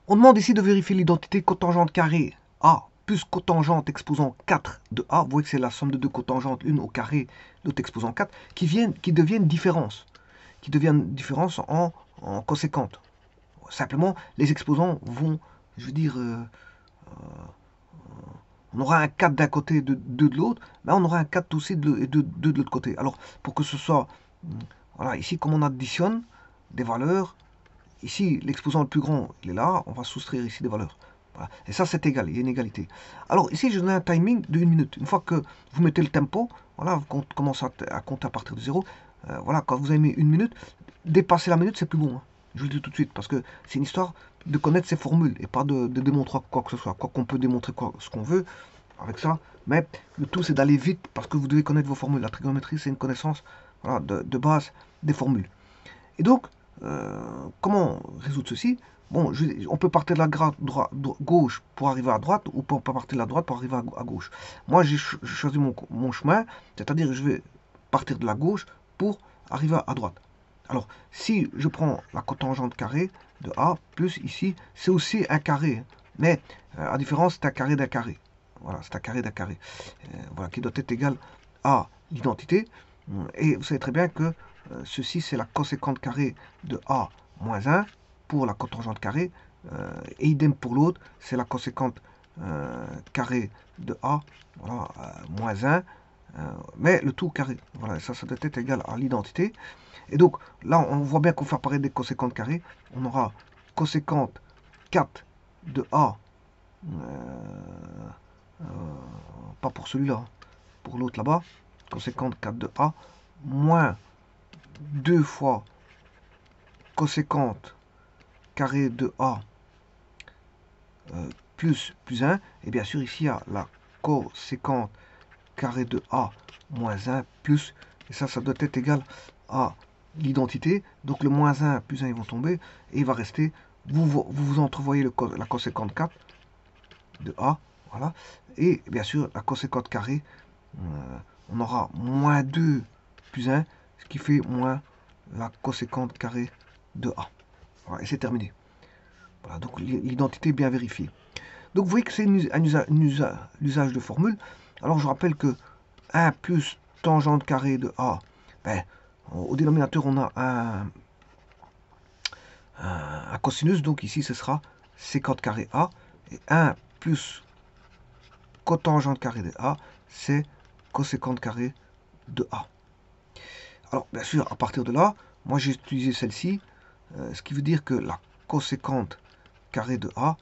On demande ici de vérifier l'identité cotangente carré A plus cotangente exposant 4 de A. Vous voyez que c'est la somme de deux cotangentes, l'une au carré, l'autre exposant 4, qui deviennent différence. Qui deviennent différence en conséquente. Simplement, les exposants vont, je veux dire, on aura un 4 d'un côté et 2 de l'autre, mais on aura un 4 aussi et 2 de l'autre côté. Alors, pour que ce soit, voilà, ici, comme on additionne des valeurs, ici, l'exposant le plus grand, il est là, on va soustraire ici des valeurs. Voilà. Et ça, c'est égal, il y a une égalité. Alors, ici, je donne un timing de 1 minute. Une fois que vous mettez le tempo, voilà, vous commencez à compter à partir de 0. Voilà, quand vous avez mis 1 minute, dépasser la minute, c'est plus bon. Hein. Je vous le dis tout de suite, parce que c'est une histoire de connaître ces formules et pas de démontrer quoi que ce soit. Quoi qu'on peut démontrer ce qu'on veut avec ça, mais le tout, c'est d'aller vite, parce que vous devez connaître vos formules. La trigonométrie, c'est une connaissance, voilà, de base des formules. Et donc, comment résoudre ceci? Bon, on peut partir de la gauche pour arriver à droite, ou on peut partir de la droite pour arriver à gauche. Moi, j'ai choisi mon chemin, c'est-à-dire que je vais partir de la gauche pour arriver à droite. Alors, si je prends la cotangente carrée de A, plus ici, c'est aussi un carré, mais à différence, c'est un carré d'un carré. Voilà, c'est un carré d'un carré. Voilà, qui doit être égal à l'identité. Et vous savez très bien que ceci, c'est la conséquente carrée de A moins 1 pour la cotangente carrée. Et idem pour l'autre, c'est la conséquente carrée de A, voilà, moins 1, mais le tout carré. Voilà, ça doit être égal à l'identité. Et donc, là, on voit bien qu'on fait apparaître des conséquentes carrées. On aura conséquente 4 de A, euh, pas pour celui-là, pour l'autre là-bas, conséquente 4 de A, moins 2 fois conséquente carré de A plus 1. Et bien sûr, ici, il y a la conséquente carré de A moins 1 plus, et ça doit être égal à l'identité. Donc le moins 1 plus 1, ils vont tomber, et il va rester, vous entrevoyez la conséquente 4 de A, voilà, et bien sûr, la conséquente carrée, on aura moins 2 plus 1, ce qui fait moins la conséquente carrée de A. Voilà, et c'est terminé. Voilà, donc l'identité bien vérifiée. Donc vous voyez que c'est l'usage de formule. Alors je rappelle que 1 plus tangente carrée de A, ben, au dénominateur on a un cosinus, donc ici ce sera sécante carré A, et 1 plus cotangente carré de A, c'est cosécante carré de A. Alors bien sûr, à partir de là, moi j'ai utilisé celle-ci, ce qui veut dire que la coséquente carré de A,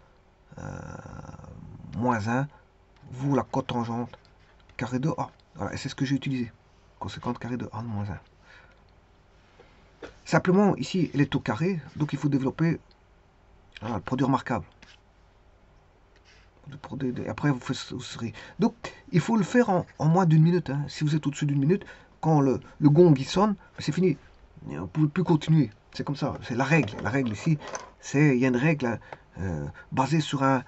moins 1, vaut la cotangente carré de A. Voilà, et c'est ce que j'ai utilisé. Conséquente carré de A moins 1. Simplement, ici, elle est au carré, donc il faut développer le produit remarquable. Après, vous serez. Donc, il faut le faire en moins d'une minute. Hein. Si vous êtes au-dessus d'une minute, quand le gong il sonne, c'est fini. Vous ne pouvez plus continuer. C'est comme ça. C'est la règle. La règle ici, il y a une règle basée sur un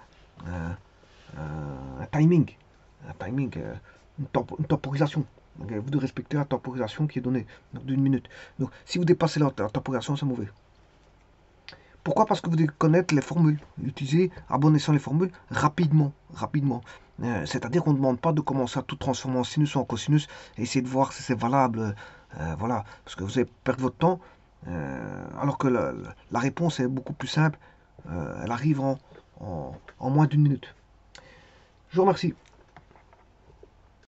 timing. Un timing, une temporisation. Donc, vous devez respecter la temporisation qui est donnée d'une minute. Donc, si vous dépassez la temporisation, c'est mauvais. Pourquoi? Parce que vous devez connaître les formules, utiliser à bon escient les formules rapidement. C'est-à-dire qu'on ne demande pas de commencer à tout transformer en sinus ou en cosinus et essayer de voir si c'est valable. Voilà, parce que vous allez perdre votre temps, alors que la réponse est beaucoup plus simple. Elle arrive en moins d'une minute. Je vous remercie.